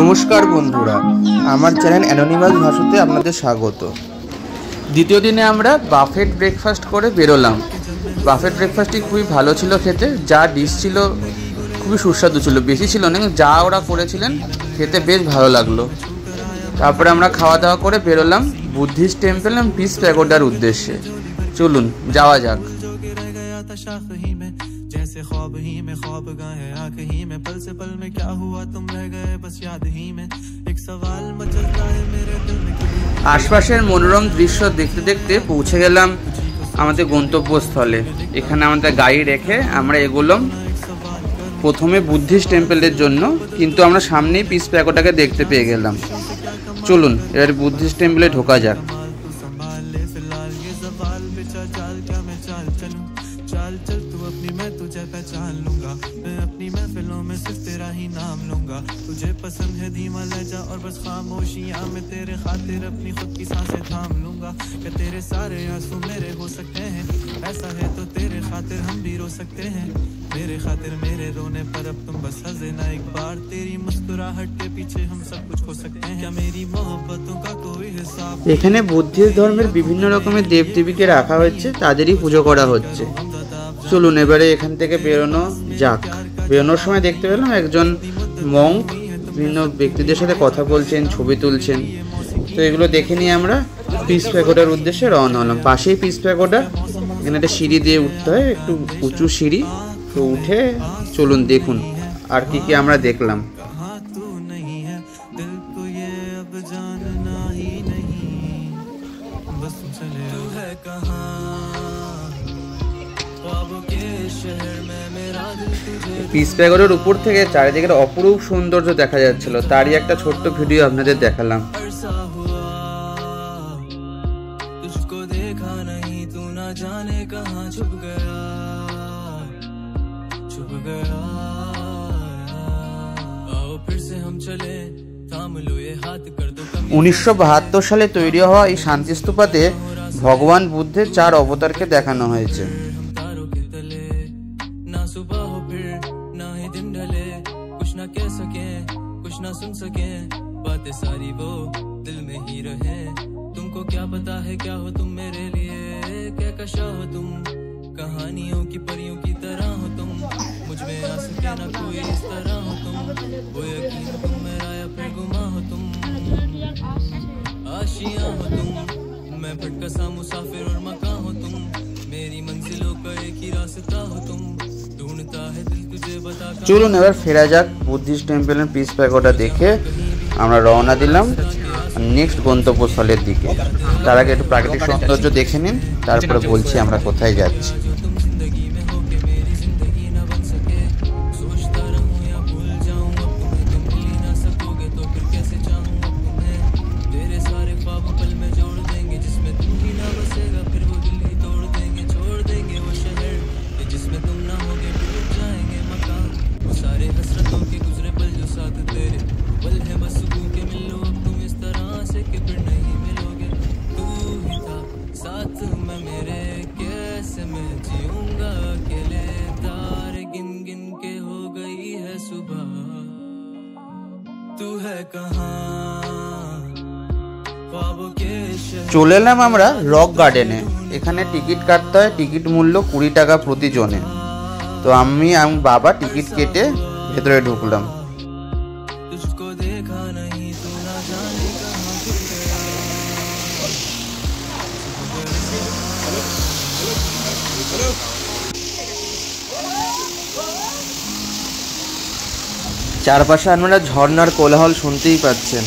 नमस्कार बंधुरा आमार चैनल অ্যানোনিমাস ভাষাতে আপনাদের স্বাগত। দ্বিতীয় দিনে আমরা বাফেট ব্রেকফাস্ট করে বেরোলাম। বাফেট ব্রেকফাস্টটি খুবই ভালো ছিল খেতে, যা ডিশ ছিল খুবই সুস্বাদু ছিল, বেশি ছিল না, যা ওরা করেছিলেন খেতে বেশ ভালো লাগলো। তারপরে আমরা খাওয়া দাওয়া করে বেরোলাম বুদ্ধিস্ট টেম্পল এবং পিস প্যাগোডার উদ্দেশ্যে। চলুন যাওয়া যাক। जैसे ख्वाब ही में ख्वाब गए आँख ही में पल से पल में क्या हुआ तुम रह गए बस याद ही में एक सवाल मचलता है मेरे दिल में। आशपाशेर मनोरम दृश्य देखते देखते पहुँचे गेलाम आमादेर गंतव्यस्थले। एखाने आमादेर गाड़ी रेखे आमरा एगोलाम प्रथमे बुद्धिस्ट टेम्पलेर जन्य, किन्तु आमरा सामनेई पिस प्यागोडाके देखते पेये गेलाम। चलुन एबार बुद्धिस्ट टेम्पले ढोका जाक। चाल चल तू अपनी मैं तुझे पहचान लूंगा, मैं अपनी महफिलों में सिर्फ तेरा ही नाम लूंगा। तुझे पसंद है धीमा लहजा और बस खामोशियां में तेरे खातिर अपनी खुद की सांसें थाम लूंगा। कि तेरे सारे आंसू मेरे हो सकते हैं, ऐसा है तो तेरे खातिर हम भी रो सकते हैं। मेरे खातिर मेरे रोने पर अब तुम बस हंसे ना एक बार, तेरी मुस्कुराहट के पीछे हम सब कुछ खो सकते हैं। क्या मेरी मोहब्बतों का कोई हिसाब। এখানে বুদ্ধিস্ট ধর্মের বিভিন্ন রকমের দেবদেবীকে রাখা হয়েছে, তাদেরই পুজো করা হচ্ছে। চলুন এবারে এখান থেকে বেরোনো যাক। বেরোনোর সময় দেখতে পেলাম একজন মঙ্ক বিভিন্ন ব্যক্তিদের সাথে কথা বলছেন, ছবি তুলছেন। তো এগুলো দেখে নিয়ে আমরা পিস প্যাগোডার উদ্দেশ্যে রওনা হলাম। পাশেই পিস প্যাগোডা, এখানে একটা সিঁড়ি দিয়ে উঠতে হয়, একটু উঁচু সিঁড়ি। তো উঠে চলুন দেখুন আর কি কি আমরা দেখলাম। পিস প্যাগোডার উপর থেকে চারিদিকের অপরূপ সৌন্দর্য দেখা যাচ্ছিল, তারই একটা ছোট্ট ভিডিও আপনাদের দেখালাম। উনিশশো 72 সালে তৈরি হওয়া এই শান্তিস্তূপাতে ভগবান বুদ্ধের 4 অবতারকে দেখানো হয়েছে। सुन सके बातें सारी वो दिल में ही रहे। तुमको क्या पता है क्या हो तुम मेरे लिए, क्या कशा हो तुम, कहानियों की परियों की तरह हो तुम, मुझ में आ सके ना कोई इस तरह हो तुम, वो यकीन तुम मेरा या फिर गुमा हो तुम, आशियां हो तुम, मैं भटका सा मुसाफिर और मकान हो तुम, मेरी मंजिलों का एक ही रास्ता हो तुम, ढूंढता है दिल तुझे बता। চলুন এবার ফেরা যাক বুদ্ধিস্ট টেম্পলের পিস প্যাগোডা দেখে আমরা রওনা দিলাম নেক্সট গন্তব্যস্থলের দিকে। তার আগে একটু প্রাকৃতিক সৌন্দর্য দেখে নিন, তারপরে বলছি আমরা কোথায় যাচ্ছি। চলে এলাম আমরা রক গার্ডেনে। এখানে টিকিট কাটতে হয়, টিকিট মূল্য 20 টাকা প্রতি জনে। তো আমি বাবা টিকিট কেটে ভেতরে ঢুকলাম। চারপাশে আপনারা ঝর্ণার কোলাহল শুনতেই পাচ্ছেন।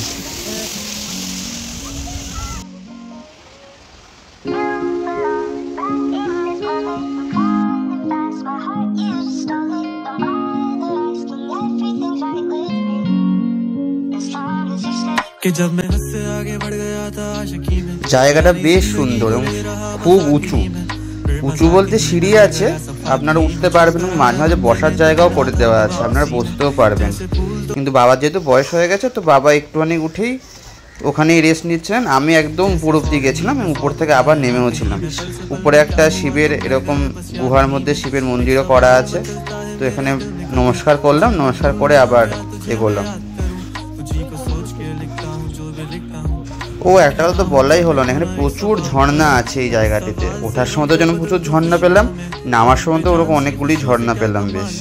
জায়গাটা বেশ সুন্দর এবং খুব উঁচু। উঁচু বলতে সিঁড়ি আছে, আপনারা উঠতে পারবেন, মাঝে মাঝে বসার জায়গাও করে দেওয়া আছে, আপনারা বসতেও পারবেন। কিন্তু বাবার যেহেতু বয়স হয়ে গেছে, তো বাবা একটুখানি উঠেই ওখানেই রেস্ট নিচ্ছিলেন। আমি একদম উপর অব্দি গেছিলাম এবং উপর থেকে আবার নেমেও ছিলাম। উপরে একটা শিবের এরকম গুহার মধ্যে শিবের মন্দিরও করা আছে, তো এখানে নমস্কার করলাম, নমস্কার করে আবার এগোলাম। ও একটা কথা তো বলাই হলো না, এখানে প্রচুর ঝর্ণা আছে এই জায়গাটিতে। ওঠার সময় তো যেন প্রচুর ঝর্ণা পেলাম, নামার সময় তো ওরকম অনেকগুলি ঝর্ণা পেলাম। বেশ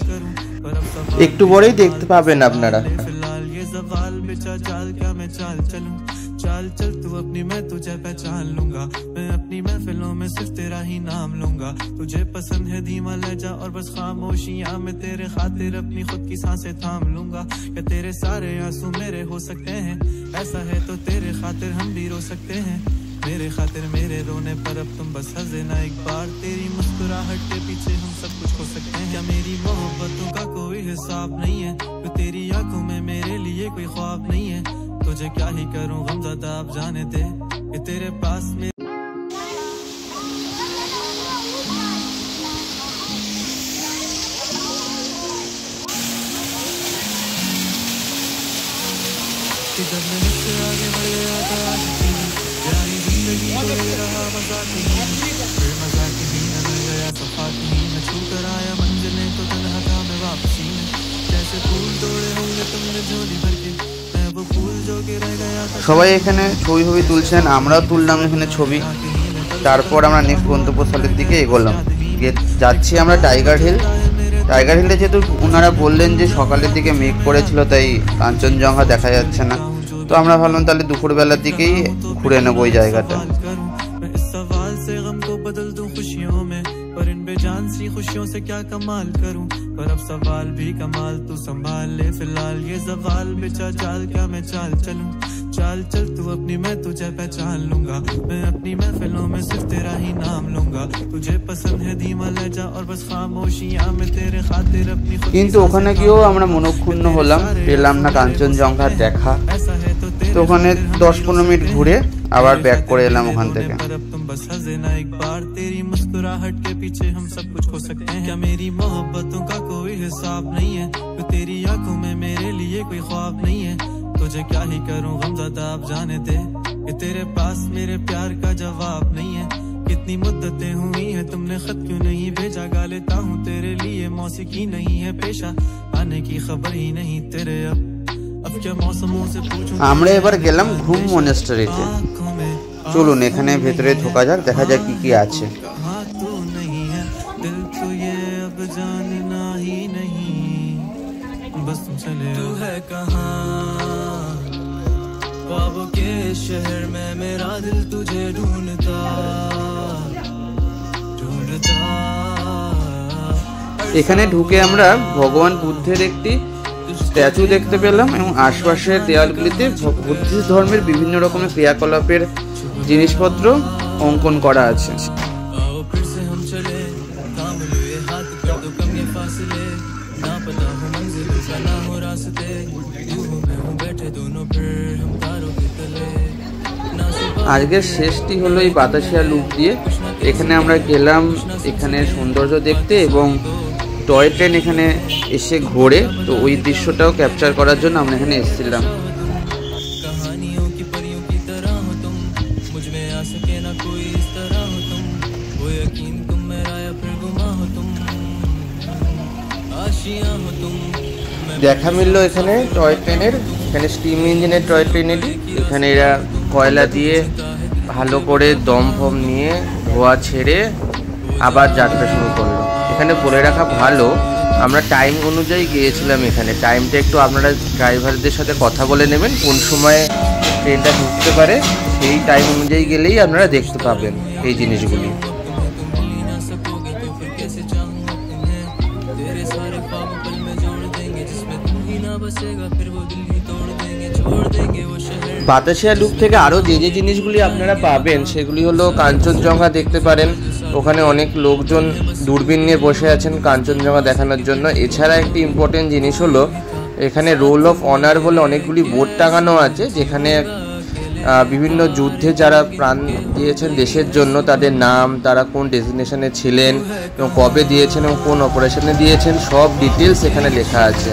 একটু পরেই দেখতে পাবেন আপনারা। चाल चल तू अपनी मैं तुझे पहचान लूंगा, मैं अपनी महफिलों में सिर्फ तेरा ही नाम लूंगा। तुझे पसंद है धीमा लहजा और बस खामोशियां में तेरे खातिर अपनी खुद की सांसें थाम लूंगा। क्या तेरे सारे आंसू मेरे हो सकते हैं, ऐसा है तो तेरे खातिर हम भी रो सकते हैं। मेरे खातिर मेरे रोने पर अब तुम बस हंसे ना एक बार, तेरी मुस्कुराहट के पीछे हम सब कुछ हो सकते हैं। क्या मेरी मोहब्बतों का कोई हिसाब नहीं है, तो तेरी आंखों में मेरे लिए कोई ख्वाब नहीं है। तुझे क्या ही करूं गमज़दा आप जाने दे कि तेरे पास में जब मैं मुझसे आगे बढ़ गया था यारी जिंदगी को ले रहा मजाक नहीं, फिर मजाक ही न मिल गया सफा नहीं, मैं छू कर आया मंजिलें तो तन्हा था मैं वापसी में। जैसे फूल तोड़े होंगे तुमने झोली भर के, সবাই এখানে ছবি ছবি তুলছেন, আমরাও তুললাম এখানে ছবি। তারপর আমরা নেক্সট গন্তব্যস্থলের দিকে এগোলাম। যাচ্ছি আমরা টাইগার হিল। টাইগার হিলে যেহেতু ওনারা বললেন যে সকালের দিকে মেঘ করেছিল তাই কাঞ্চনজঙ্ঘা দেখা যাচ্ছে না, তো আমরা ভাবলাম তাহলে দুপুরবেলার দিকেই ঘুরে নেবো ওই জায়গাটা। पर इन बेजान सी खुशियों से क्या कमाल करूं, पर अब सवाल भी कमाल तू संभाल ले फिलहाल ये सवाल बेचा चाल क्या मैं चाल चलूं। चाल चल तू अपनी मैं तुझे पहचान लूंगा, मैं अपनी महफिलों में सिर्फ तेरा ही नाम लूंगा। तुझे पसंद है धीमा लहजा और बस खामोशियां में तेरे खातिर अपनी। কিন্তু ওখানে গিয়েও আমরা মনক্ষুণ্ণ হলাম, পেলাম না কাঞ্চনজঙ্ঘার দেখা। তো ওখানে 10-15 মিনিট ঘুরে আবার ব্যাক করে এলাম ওখান থেকে। बस हंसे ना एक बार, तेरी मुस्कुराहट के पीछे हम सब कुछ खो सकते हैं। क्या मेरी मोहब्बतों का कोई हिसाब नहीं है, तो तेरी आंखों में मेरे लिए कोई ख्वाब नहीं है। तुझे क्या ही करूं गमज़दा आप जाने दे कि तेरे पास मेरे प्यार का जवाब नहीं है। कितनी मुद्दतें हुई हैं तुमने खत क्यों नहीं भेजा, गा लेता हूँ तेरे लिए मौसीकी नहीं है पेशा, आने की खबर ही नहीं तेरे अब क्या मौसमों से पूछूं। আমরা এবার গেলাম ঘুম মনেস্টারিতে। চলুন এখানে ভেতরে ঢোকা যাক, দেখা যাক কি কি আছে। এখানে ঢুকে আমরা ভগবান বুদ্ধের একটি স্ট্যাচু দেখতে পেলাম এবং আশপাশের দেয়ালগুলিতে বুদ্ধিস্ট ধর্মের বিভিন্ন রকমের ক্রিয়াকলাপের জিনিসপত্র অঙ্কন করা আছে। আজকের শেষটি হলো এই বাতাসিয়া লুপ দিয়ে। এখানে আমরা গেলাম এখানে সৌন্দর্য দেখতে এবং টয় ট্রেন এখানে এসে ঘোরে, তো ওই দৃশ্যটাও ক্যাপচার করার জন্য আমরা এখানে এসেছিলাম। দেখা মিললো এখানে টয় ট্রেনের, এখানে স্টিম ইঞ্জিনের টয় ট্রেনেরই। এখানে এরা কয়লা দিয়ে ভালো করে দম ফম নিয়ে ধোয়া ছেড়ে আবার যাত্রা শুরু করলো। এখানে বলে রাখা ভালো আমরা টাইম অনুযায়ী গিয়েছিলাম। এখানে টাইমটা একটু আপনারা ড্রাইভারদের সাথে কথা বলে নেবেন কোন সময়ে ট্রেনটা ঢুকতে পারে, সেই টাইম অনুযায়ী গেলেই আপনারা দেখতে পাবেন এই জিনিসগুলি। বাতাসিয়া লুপ থেকে আরও যে যে জিনিসগুলি আপনারা পাবেন সেগুলি হলো কাঞ্চনজঙ্ঘা দেখতে পারেন, ওখানে অনেক লোকজন দূরবীন নিয়ে বসে আছেন কাঞ্চনজঙ্ঘা দেখানোর জন্য। এছাড়া একটি ইম্পর্টেন্ট জিনিস হলো এখানে রোল অফ অনার বলে অনেকগুলি বোর্ড টাঙানো আছে, যেখানে বিভিন্ন যুদ্ধে যারা প্রাণ দিয়েছেন দেশের জন্য তাদের নাম, তারা কোন ডেস্টিনেশনে ছিলেন এবং কবে দিয়েছেন এবং কোন অপারেশনে দিয়েছেন সব ডিটেলস এখানে লেখা আছে।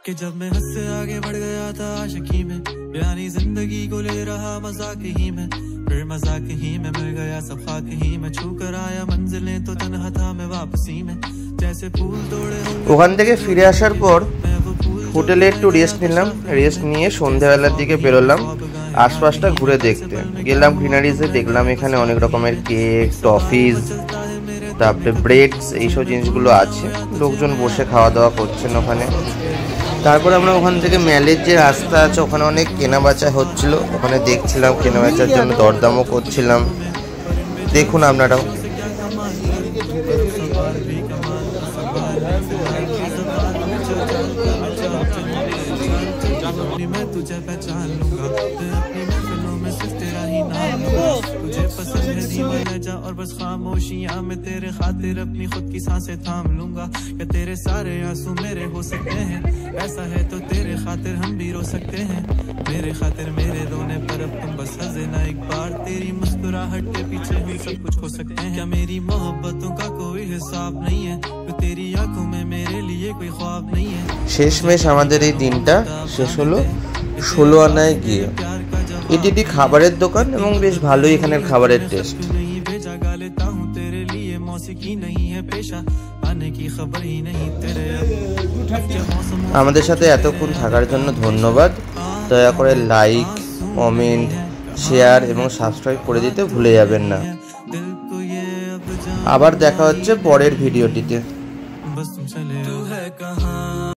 कि जब मैं हद से आगे बढ़ गया था आशिकी में, यानी जिंदगी को ले रहा मजाक ही में, फिर मजाक ही में मिल गया सब खाक ही में, छू कर आया मंजिलें तो तन्हा था मैं वापसी में, जैसे फूल तोड़े ওখান থেকে ফিরে আসার পর হোটেলে একটু রেস্ট নিলাম। রেস্ট নিয়ে সন্ধ্যাবেলার দিকে বেরোলাম আশপাশটা ঘুরে দেখতে। গেলাম গ্রিনারিজে, দেখলাম এখানে অনেক রকমের কেক, টফিজ, তারপরে ব্রেডস, এইসব জিনিসগুলো আছে। লোকজন বসে খাওয়া দাওয়া করছেন ওখানে। তারপর আমরা ওখান থেকে ম্যালের যে রাস্তা আছে ওখানে অনেক কেনাবেচা হচ্ছিল, ওখানে দেখছিলাম, কেনাবেচার জন্য দরদামও করছিলাম। দেখুন আপনারাও। मैं तुझे पहचान लूंगा, अपनी महफिलों में सिर्फ तेरा ही नाम लूंगा, तुझे पसंद है धीमा रह जा और बस खामोशियां में तेरे खातिर अपनी खुद की सांसें थाम लूंगा, कि तेरे सारे आंसू मेरे हो सकते हैं, ऐसा है तो तेरे खातिर हम भी रो सकते हैं, मेरे खातिर मेरे रोने पर अब तुम बस हंसे ना एक बार, तेरी मुस्कुराहट के पीछे हम सब कुछ खो सकते हैं, क्या मेरी मोहब्बतों का कोई हिसाब नहीं है, तो तेरी आंखों में मेरे लिए कोई ख्वाब नहीं है। শেষমেশ আমাদের এই দিনটা শেষ হলো 16 আনায় গিয়ে। এটি একটি খাবারের দোকান এবং বেশ ভালোই এখানের খাবারের টেস্ট। আমাদের সাথে এতক্ষণ থাকার জন্য ধন্যবাদ। দয়া করে লাইক, কমেন্ট, শেয়ার এবং সাবস্ক্রাইব করে দিতে ভুলে যাবেন না। আবার দেখা হচ্ছে পরের ভিডিওটিতে।